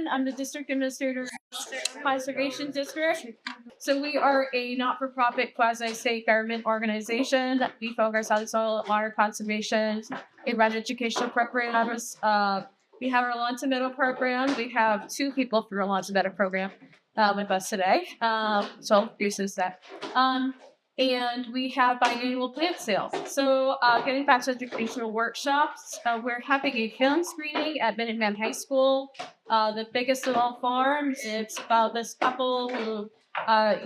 Jen. I'm the district administrator of the Conservation District. So we are a not-for-profit quasi-state government organization. We focus on soil and water conservation and run educational programs. We have our Lawn to Meadow program. We have 2 people through our Lawn to Meadow program with us today. So this is that. And we have biannual plant sales. So getting back to educational workshops, we're having a film screening at Minuteman High School, the biggest of all farms. It's about this couple who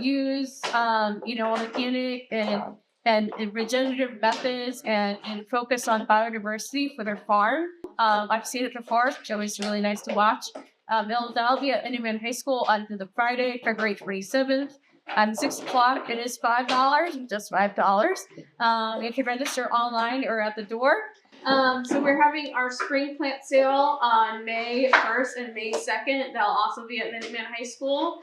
use, organic and regenerative methods and focus on biodiversity for their farm. I've seen it before, which always really nice to watch. That'll be at Minuteman High School on the Friday, February 27th. 6 o'clock. It is $5, just $5. You can register online or at the door. So we're having our spring plant sale on May 1st and May 2nd. That'll also be at Minuteman High School.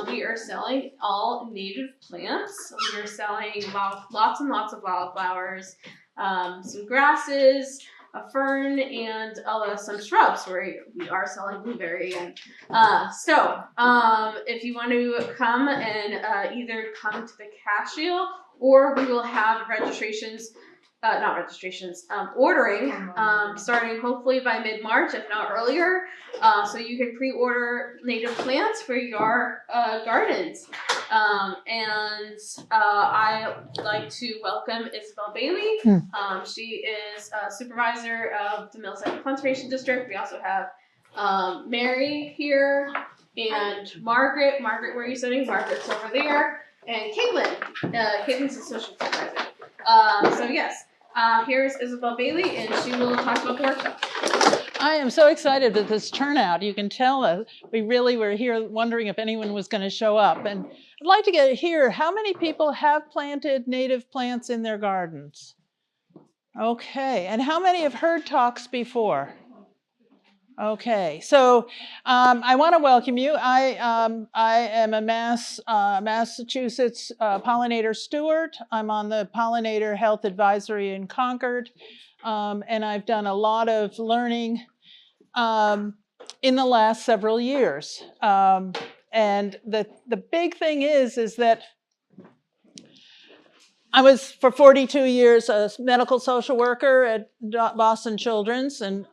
We are selling all native plants. We are selling lots and lots of wildflowers, some grasses, a fern, and some shrubs where we are selling blueberry. So if you want to come and either come to the cash deal, or we will have ordering starting hopefully by mid-March, if not earlier. So you can pre-order native plants for your gardens. I would like to welcome Isabel Bailey. She is a supervisor of the Middlesex Conservation District. We also have Mary here and Margaret. Margaret, where are you sitting? Margaret's over there. And Caitlin. Caitlin's the social supervisor. So yes, here's Isabel Bailey, and she will talk about the workshop. I am so excited with this turnout. You can tell we really were here wondering if anyone was going to show up. And I'd like to hear how many people have planted native plants in their gardens? Okay, and how many have heard talks before? Okay, so I want to welcome you. I am a Massachusetts Pollinator Steward. I'm on the Pollinator Health Advisory in Concord, and I've done a lot of learning in the last several years. And the big thing is that I was for 42 years a medical social worker at Boston Children's, and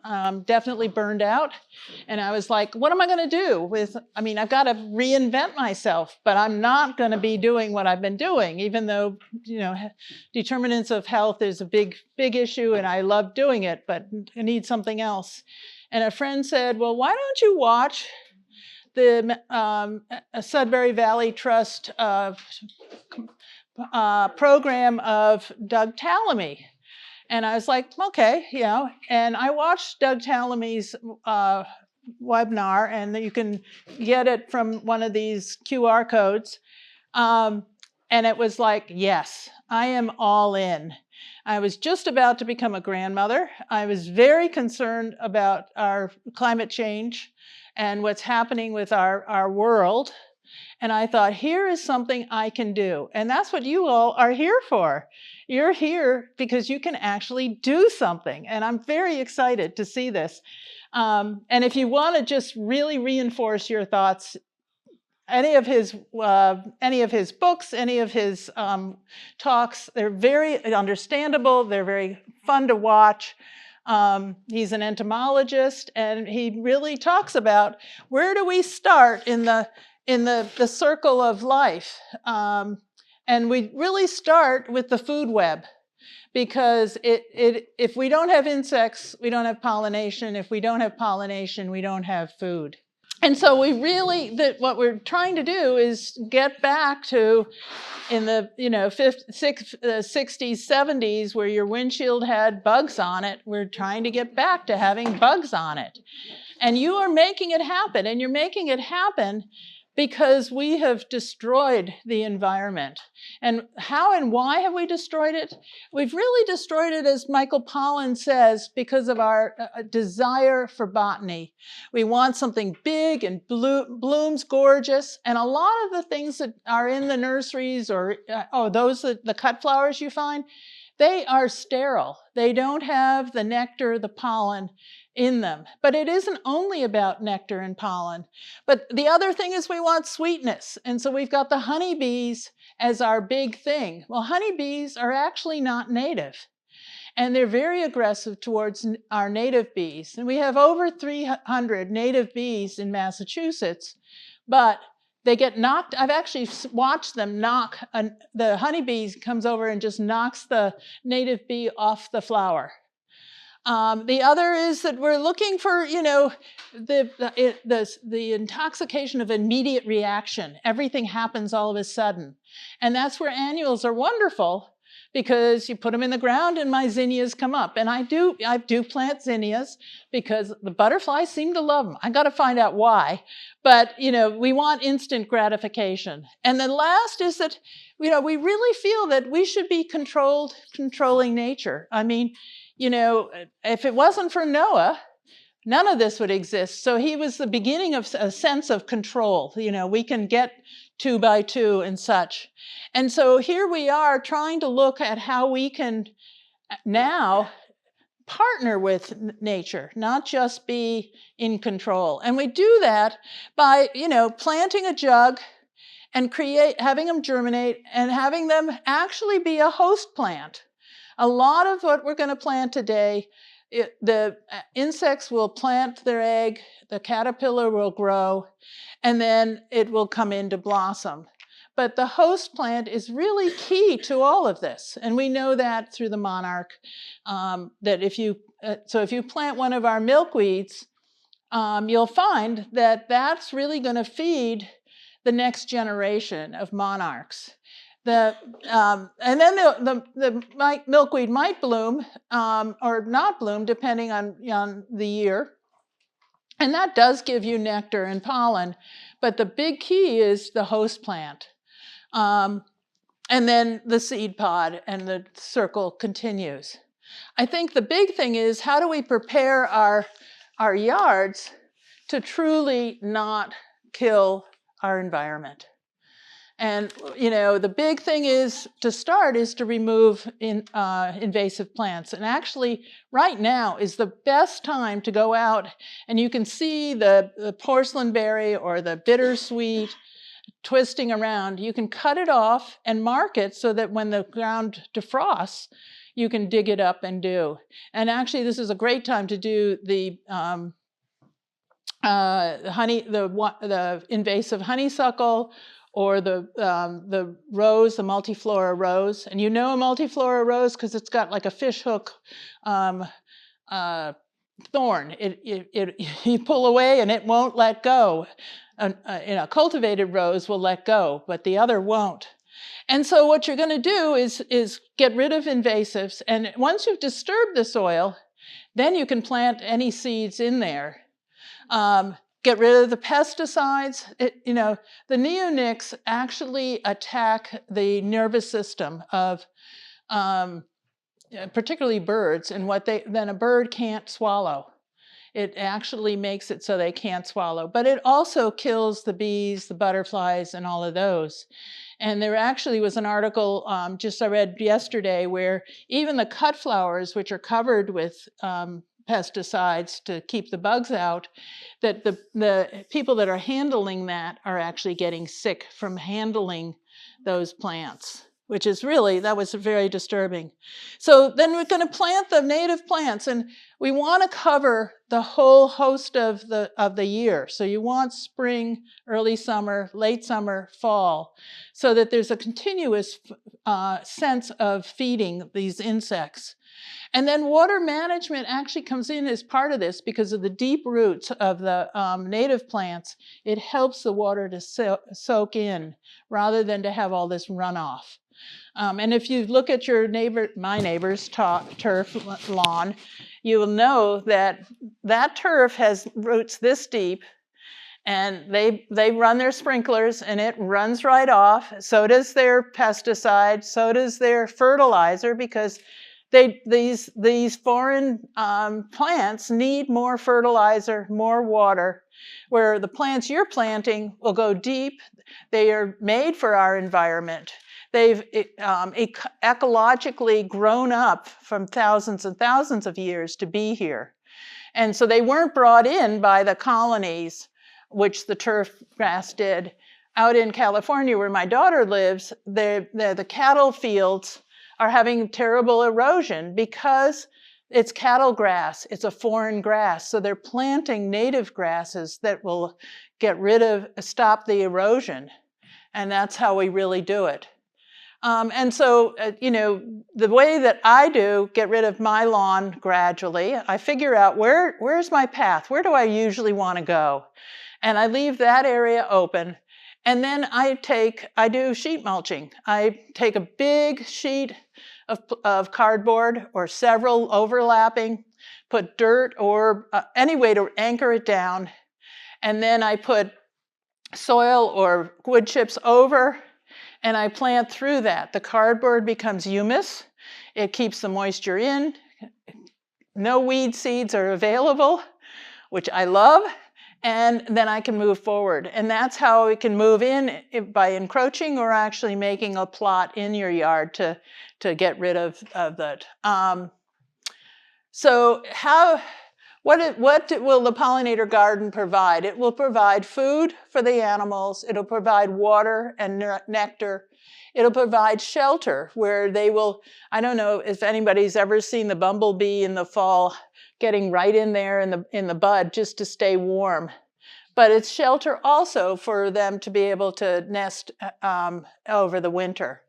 definitely burned out. And I was like, what am I going to do I've got to reinvent myself, but I'm not going to be doing what I've been doing, even though, determinants of health is a big issue and I love doing it, but I need something else. And a friend said, well, why don't you watch the Sudbury Valley Trust program of Doug Tallamy's. And I was like, okay, and I watched Doug Tallamy's webinar, and you can get it from one of these QR codes. And it was like, yes, I am all in. I was just about to become a grandmother. I was very concerned about our climate change and what's happening with our world. And I thought, here is something I can do. And that's what you all are here for. You're here because you can actually do something. And I'm very excited to see this. And if you want to just really reinforce your thoughts, any of his books, any of his talks, they're very understandable. They're very fun to watch. He's an entomologist, and he really talks about where do we start in the circle of life. And we really start with the food web, because if we don't have insects, we don't have pollination. If we don't have pollination, we don't have food. And so we really, what we're trying to do is get back to in the 60s, 70s, where your windshield had bugs on it. We're trying to get back to having bugs on it. And you are making it happen, and you're making it happen because we have destroyed the environment. And how and why have we destroyed it? We've really destroyed it, as Michael Pollan says, because of our desire for botany. We want something big and blooms gorgeous. And a lot of the things that are in the nurseries, or the cut flowers you find, they are sterile. They don't have the nectar, the pollen. in them. But it isn't only about nectar and pollen. But the other thing is we want sweetness. And so we've got the honeybees as our big thing. Well, honeybees are actually not native. And they're very aggressive towards our native bees. And we have over 300 native bees in Massachusetts, but they get knocked. I've actually watched them knock, the honeybee comes over and just knocks the native bee off the flower. The other is that we're looking for, the intoxication of immediate reaction. Everything happens all of a sudden. And that's where annuals are wonderful, because you put them in the ground and my zinnias come up. And I do plant zinnias because the butterflies seem to love them. I got to find out why. But, we want instant gratification. And the last is that, we really feel that we should be controlling nature. I mean, if it wasn't for Noah, none of this would exist. So he was the beginning of a sense of control. We can get 2 by 2 and such. And so here we are trying to look at how we can now partner with nature, not just be in control. And we do that by, planting a jug and having them germinate and having them actually be a host plant. A lot of what we're going to plant today, the insects will plant their egg, the caterpillar will grow, and then it will come into blossom. But the host plant is really key to all of this. And we know that through the monarch, that if you plant one of our milkweeds, you'll find that that's really going to feed the next generation of monarchs. And then the milkweed might bloom or not bloom depending on the year. And that does give you nectar and pollen. But the big key is the host plant. And then the seed pod, and the circle continues. I think the big thing is, how do we prepare our yards to truly not kill our environment? And, the big thing is to remove invasive plants. And actually, right now is the best time to go out, and you can see the porcelain berry or the bittersweet twisting around. You can cut it off and mark it so that when the ground defrosts, you can dig it up and do. And actually, this is a great time to do the invasive honeysuckle, or the rose, the multiflora rose. And a multiflora rose because it's got like a fishhook thorn. You pull away and it won't let go. A cultivated rose will let go, but the other won't. And so what you're going to do is get rid of invasives. And once you've disturbed the soil, then you can plant any seeds in there. Get rid of the pesticides. The neonics actually attack the nervous system of particularly birds, and then a bird can't swallow. It actually makes it so they can't swallow. But it also kills the bees, the butterflies, and all of those. And there actually was an article I read yesterday where even the cut flowers, which are covered with pesticides to keep the bugs out, that the people that are handling that are actually getting sick from handling those plants, which is that was very disturbing. So then we're going to plant the native plants, and we want to cover the whole host of the year. So you want spring, early summer, late summer, fall, so that there's a continuous sense of feeding these insects. And then water management actually comes in as part of this because of the deep roots of the native plants. It helps the water to soak in rather than to have all this runoff. And if you look at my neighbor's turf lawn, you will know that turf has roots this deep, and they run their sprinklers and it runs right off. So does their pesticide, so does their fertilizer, because these foreign plants need more fertilizer, more water, where the plants you're planting will go deep. They are made for our environment. They've ecologically grown up from thousands and thousands of years to be here. And so they weren't brought in by the colonies, which the turf grass did. Out in California, where my daughter lives, the cattle fields are having terrible erosion because it's cattle grass. It's a foreign grass. So they're planting native grasses that will stop the erosion. And that's how we really do it. And so, the way that I get rid of my lawn gradually, I figure out where's my path? Where do I usually want to go? And I leave that area open. And then I do sheet mulching. I take a big sheet of cardboard or several overlapping, put dirt or any way to anchor it down. And then I put soil or wood chips over, and I plant through that. The cardboard becomes humus. It keeps the moisture in. No weed seeds are available, which I love. And then I can move forward. And that's how we can move in by encroaching or actually making a plot in your yard to get rid of that. So what will the pollinator garden provide? It will provide food for the animals. It'll provide water and nectar. It'll provide shelter where they will, I don't know if anybody's ever seen the bumblebee in the fall getting right in there in the bud just to stay warm. But it's shelter also for them to be able to nest over the winter.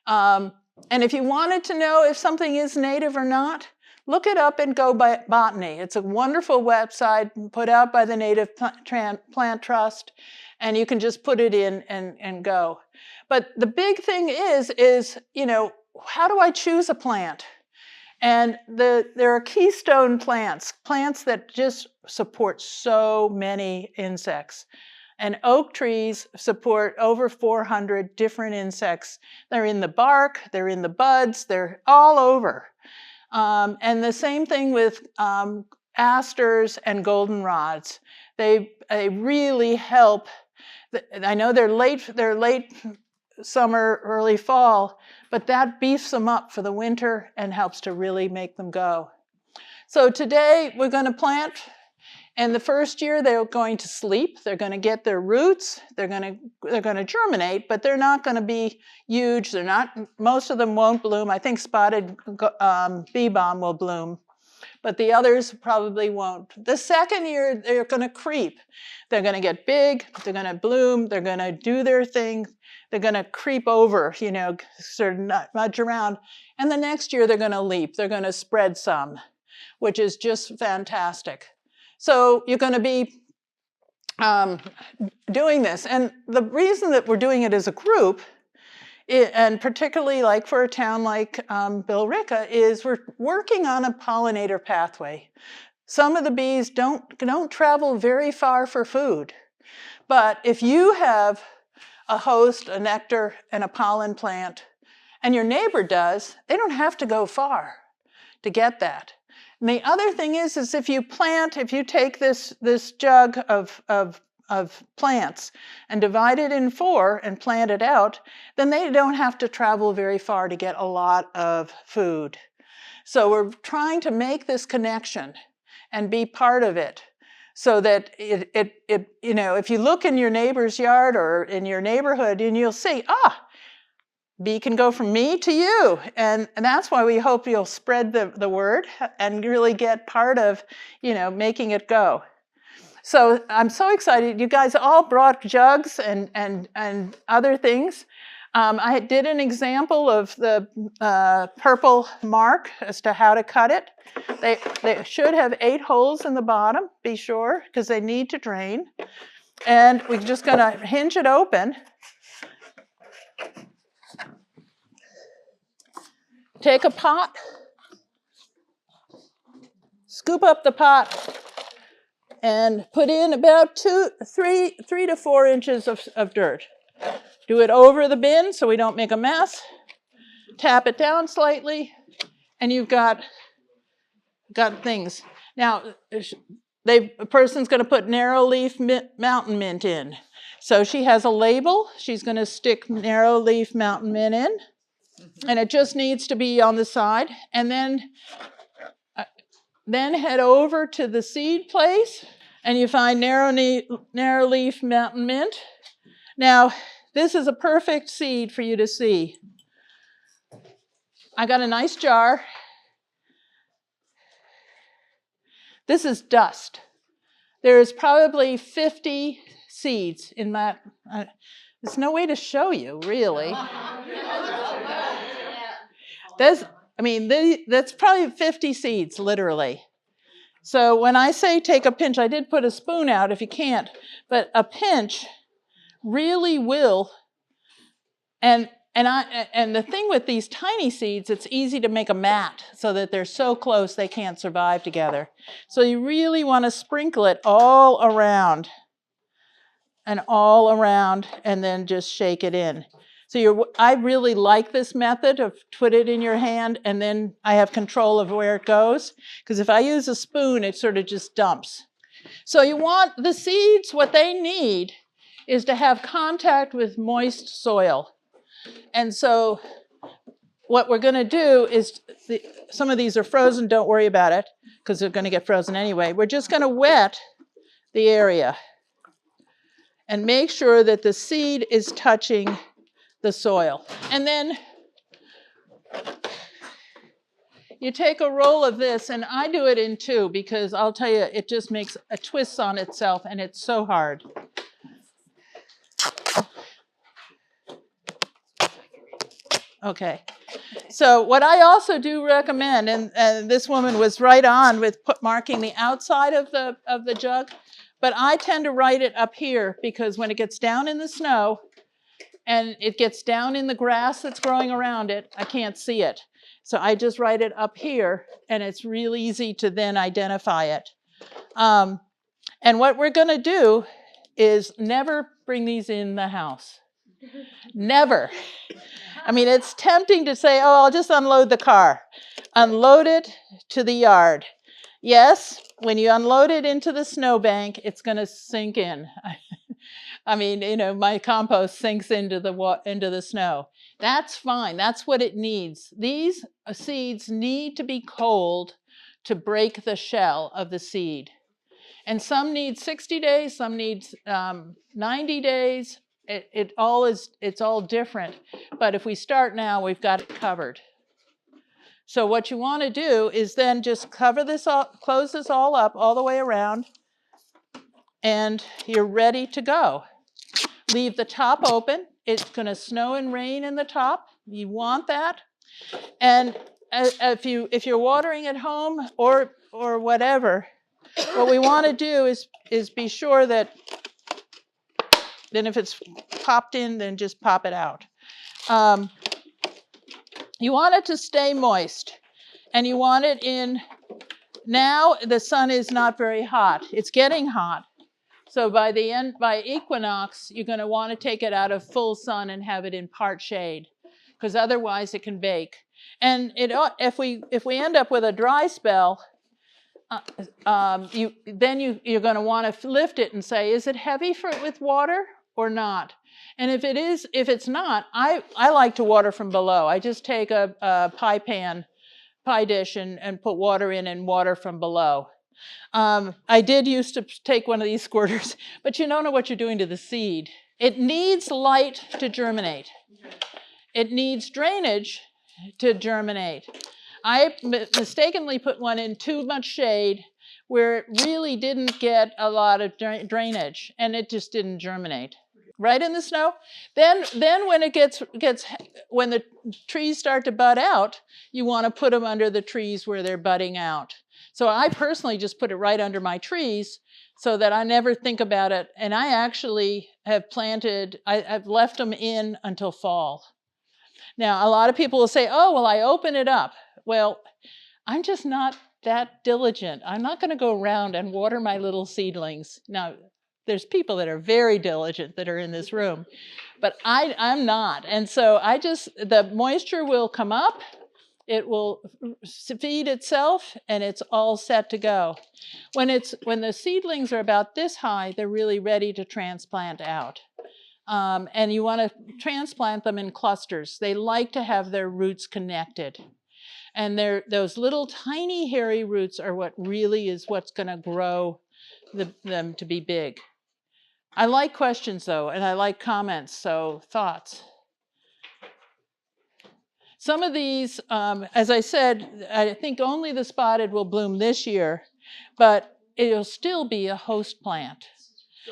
And if you wanted to know if something is native or not, look it up and go by Botany. It's a wonderful website put out by the Native Plant Trust, and you can just put it in and go. But the big thing is, how do I choose a plant? And there are keystone plants that just support so many insects. And oak trees support over 400 different insects. They're in the bark, they're in the buds, they're all over. And the same thing with asters and goldenrods. They really help. I know they're late summer, early fall, but that beefs them up for the winter and helps to really make them go. So today we're going to plant, and the first year they're going to sleep. They're going to get their roots. They're going to germinate, but they're not going to be huge. Most of them won't bloom. I think spotted bee balm will bloom, but the others probably won't. The second year they're going to creep. They're going to get big. They're going to bloom. They're going to do their thing. They're going to creep over, sort of nudge around. And the next year they're going to leap. They're going to spread some, which is just fantastic. So you're going to be doing this. And the reason that we're doing it as a group, and particularly like for a town like Billerica, is we're working on a pollinator pathway. Some of the bees don't travel very far for food. But if you have a host, a nectar, and a pollen plant, and your neighbor does, they don't have to go far to get that. And the other thing is if you take this jug of plants and divide it in 4 and plant it out, then they don't have to travel very far to get a lot of food. So we're trying to make this connection and be part of it. So that if you look in your neighbor's yard or in your neighborhood, and you'll see, bee can go from me to you. And that's why we hope you'll spread the word and really get part of, making it go. So I'm so excited. You guys all brought jugs and other things. I did an example of the purple mark as to how to cut it. They should have 8 holes in the bottom, be sure, because they need to drain. And we're just going to hinge it open. Take a pot, scoop up the pot, and put in about 3 to 4 inches of dirt. Do it over the bin so we don't make a mess. Tap it down slightly, and you've got things. Now, a person's going to put narrow leaf mountain mint in. So she has a label. She's going to stick narrow leaf mountain mint in, and it just needs to be on the side. And then Then head over to the seed place and you find narrow leaf mountain mint. Now, this is a perfect seed for you to see. I got a nice jar. This is dust. There is probably 50 seeds in that. There's no way to show you, really. That's probably 50 seeds, literally. So when I say take a pinch, I did put a spoon out if you can't, but a pinch really will. And the thing with these tiny seeds, it's easy to make a mat so that they're so close they can't survive together. So you really want to sprinkle it all around and then just shake it in. So I really like this method of put it in your hand and then I have control of where it goes. Because if I use a spoon, it sort of just dumps. So you want the seeds, what they need is to have contact with moist soil. And so what we're going to do is, some of these are frozen, don't worry about it, because they're going to get frozen anyway. We're just going to wet the area and make sure that the seed is touching the soil. And then you take a roll of this, and I do it in two because I'll tell you, it just makes a twist on itself, and it's so hard. Okay, so what I also do recommend, and this woman was right on with marking the outside of the jug, but I tend to write it up here because when it gets down in the snow and it gets down in the grass that's growing around it, I can't see it. So I just write it up here, and it's real easy to then identify it. And what we're going to do is never bring these in the house. Never. I mean, it's tempting to say, oh, I'll just unload the car. Unload it to the yard. Yes, when you unload it into the snowbank, it's going to sink in. I mean, you know, my compost sinks into the snow. That's fine. That's what it needs. These seeds need to be cold to break the shell of the seed. And some need 60 days, some need 90 days. It's all different. But if we start now, we've got it covered. So what you want to do is then just cover this up, close this all up all the way around, and you're ready to go. Leave the top open. It's going to snow and rain in the top. You want that. And if you're watering at home or whatever, what we want to do is be sure that then if it's popped in, then just pop it out. You want it to stay moist, and you want it in. Now the sun is not very hot. It's getting hot. So by equinox, you're going to want to take it out of full sun and have it in part shade, because otherwise it can bake. And if we end up with a dry spell, you're going to want to lift it and say, is it heavy with water or not? And if it's not, I like to water from below. I just take a pie dish and put water in and water from below. I did used to take one of these squirters, but you don't know what you're doing to the seed. It needs light to germinate. It needs drainage to germinate. I mistakenly put one in too much shade where it really didn't get a lot of drainage, and it just didn't germinate. Right in the snow. Then when when the trees start to bud out, you want to put them under the trees where they're budding out. So I personally just put it right under my trees so that I never think about it. And I actually have I've left them in until fall. Now, a lot of people will say, oh, well, I open it up. Well, I'm just not that diligent. I'm not going to go around and water my little seedlings. Now, there's people that are very diligent that are in this room, but I'm not. And so the moisture will come up, it will feed itself, and it's all set to go. When the seedlings are about this high, they're really ready to transplant out. And you want to transplant them in clusters. They like to have their roots connected. And those little tiny hairy roots are what really is what's going to grow them to be big. I like questions though, and I like comments, so thoughts. Some of these, as I said, I think only the spotted will bloom this year, but it'll still be a host plant.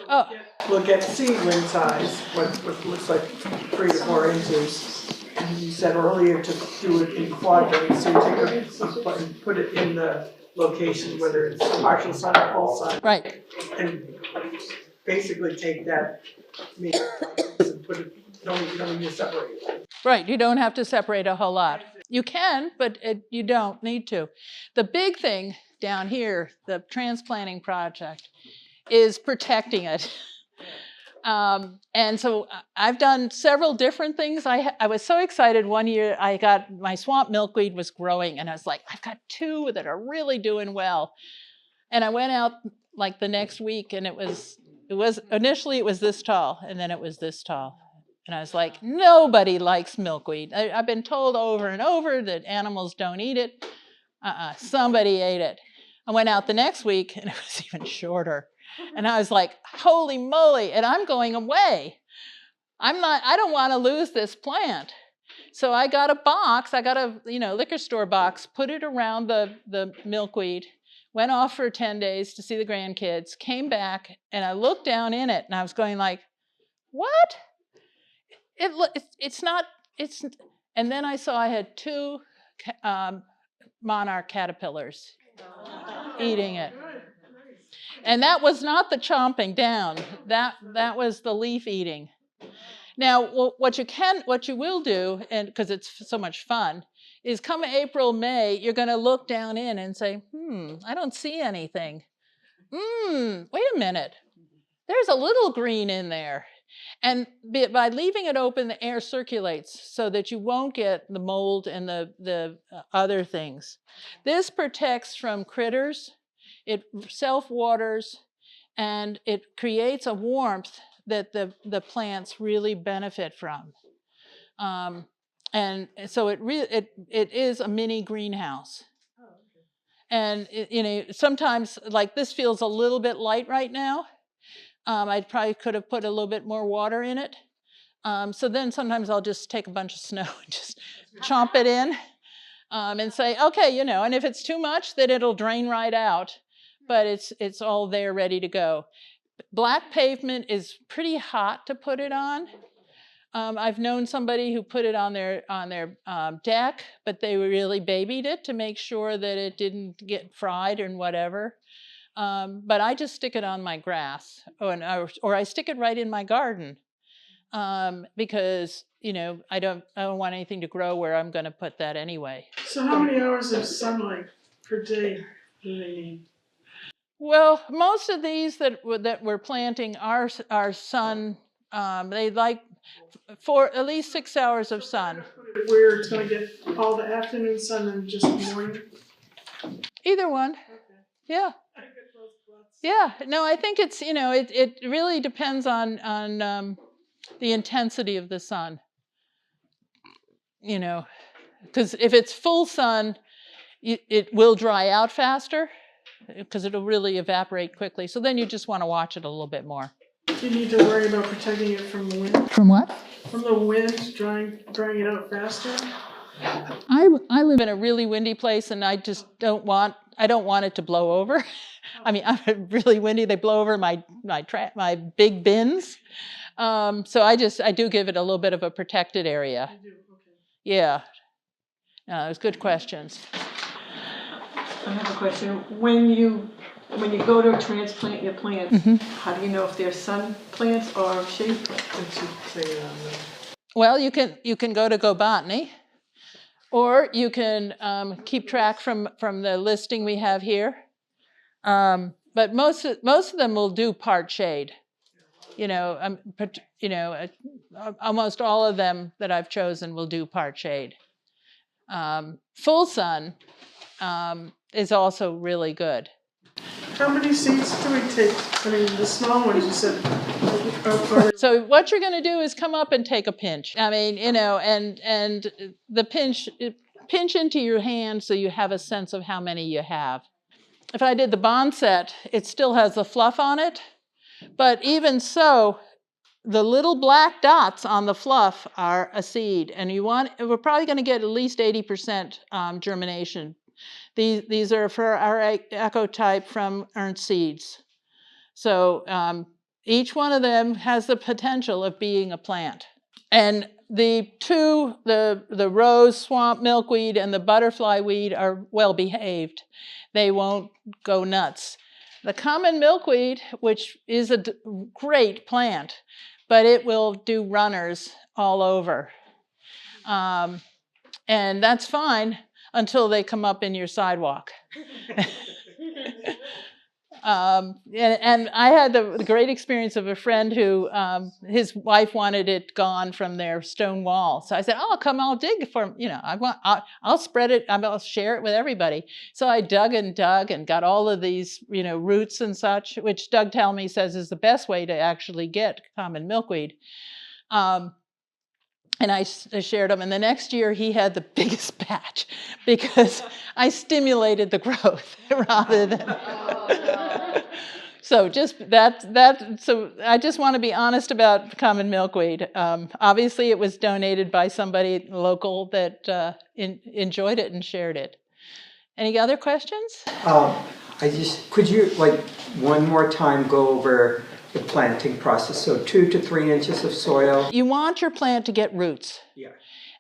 Oh. Look at seedling size, what looks like 3 to 4 inches. And you said earlier to do it in quadrants, so you take a and put it in the location, whether it's partial sun or full sun. Right. And basically take that and put it, don't need to separate it. Right, you don't have to separate a whole lot. You can, but you don't need to. The big thing down here, the transplanting project, is protecting it. And so I've done several different things. I was so excited one year, my swamp milkweed was growing, and I was like, I've got 2 that are really doing well. And I went out like the next week, and initially it was this tall, and then it was this tall. And I was like, nobody likes milkweed. I've been told over and over that animals don't eat it. Somebody ate it. I went out the next week, and it was even shorter. And I was like, holy moly, and I'm going away. I don't want to lose this plant. So I got a box, I got a liquor store box, put it around the milkweed, went off for 10 days to see the grandkids, came back, and I looked down in it, and I was going like, what? And then I saw I had 2 monarch caterpillars eating it. And that was not the chomping down. That was the leaf eating. Now, what you will do, and because it's so much fun, is come April, May, you're going to look down in and say, I don't see anything. Wait a minute. There's a little green in there. And by leaving it open, the air circulates so that you won't get the mold and the other things. This protects from critters. It self-waters, and it creates a warmth that the plants really benefit from. And so it is a mini greenhouse. And sometimes, like, this feels a little bit light right now. I probably could have put a little bit more water in it. So then sometimes I'll just take a bunch of snow and just chomp it in and say, okay, and if it's too much, then it'll drain right out. But it's all there ready to go. Black pavement is pretty hot to put it on. I've known somebody who put it on their deck, but they really babied it to make sure that it didn't get fried and whatever. But I just stick it on my grass, or I stick it right in my garden, because I don't want anything to grow where I'm going to put that anyway. So how many hours of sunlight per day do they need? Well, most of these that we're planting are sun. They like for at least 6 hours of sun. Where it's going to get all the afternoon sun and just morning? Either one. Okay. Yeah. Yeah. No, I think it's it really depends on the intensity of the sun. Because if it's full sun, it will dry out faster, because it'll really evaporate quickly. So then you just want to watch it a little bit more. Do you need to worry about protecting it from the wind? From what? From the wind, drying it out faster? I live in a really windy place, and I just don't want it to blow over. I mean, I'm really windy. They blow over my big bins. So I do give it a little bit of a protected area. You do, okay. Yeah. No, those good questions. I have a question. When you go to transplant your plants, how do you know if they're sun plants or shade plants? Well, you can go to Go Botany, or you can keep track from the listing we have here. But most of them will do part shade. Almost all of them that I've chosen will do part shade. Full sun is also really good. How many seeds do we take? I mean, the small ones you said. So what you're going to do is come up and take a pinch. I mean, and the pinch, pinch into your hand so you have a sense of how many you have. If I did the bond set, it still has the fluff on it, but even so, the little black dots on the fluff are a seed, and we're probably going to get at least 80% germination. These are for our echo type from Ernst Seeds. So each one of them has the potential of being a plant. And the rose swamp milkweed and the butterfly weed are well behaved. They won't go nuts. The common milkweed, which is a great plant, but it will do runners all over. And that's fine until they come up in your sidewalk. And I had the great experience of a friend who, his wife wanted it gone from their stone wall. So I said, oh, come, I'll dig for, I'll spread it, I'll share it with everybody. So I dug and got all of these, roots and such, which Doug Talmy says is the best way to actually get common milkweed. And I shared them. And the next year he had the biggest batch because I stimulated the growth rather than. So so I just want to be honest about common milkweed. Obviously it was donated by somebody local that enjoyed it and shared it. Any other questions? Could you one more time go over the planting process? So 2 to 3 inches of soil. You want your plant to get roots. Yeah.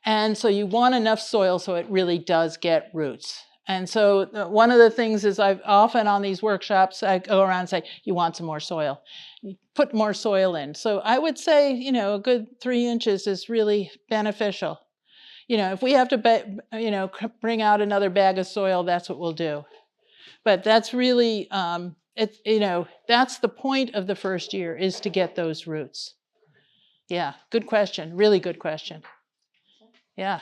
And so you want enough soil so it really does get roots. And so one of the things is I've often on these workshops, I go around and say, you want some more soil. You put more soil in. So I would say, a good 3 inches is really beneficial. If we have to, bring out another bag of soil, that's what we'll do. But that's really, that's the point of the first year, is to get those roots. Yeah, good question. Really good question. Yeah.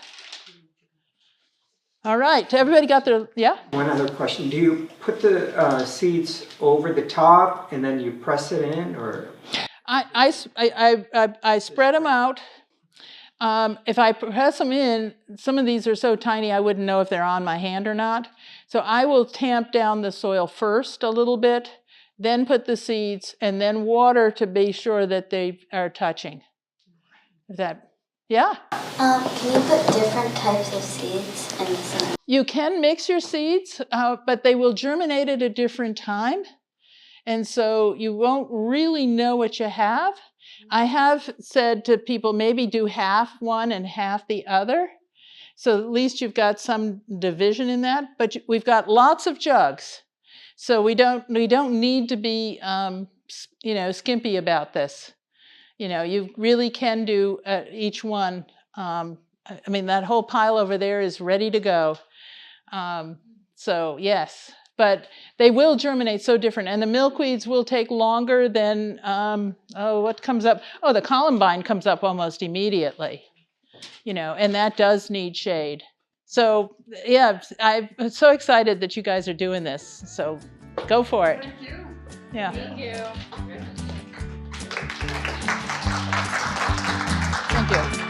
All right. Everybody got their, yeah? One other question. Do you put the seeds over the top and then you press it in, or? I spread them out. If I press them in, some of these are so tiny I wouldn't know if they're on my hand or not. So I will tamp down the soil first a little bit, then put the seeds, and then water to be sure that they are touching. Is that, yeah? Can you put different types of seeds in the soil? You can mix your seeds, but they will germinate at a different time. And so you won't really know what you have. I have said to people, maybe do half one and half the other. So at least you've got some division in that. But we've got lots of jugs. So we don't need to be, skimpy about this. You really can do each one. That whole pile over there is ready to go. So yes, but they will germinate so different. And the milkweeds will take longer than, what comes up? Oh, the columbine comes up almost immediately, and that does need shade. So yeah, I'm so excited that you guys are doing this. So go for it. Thank you. Yeah. Thank you. Thank you.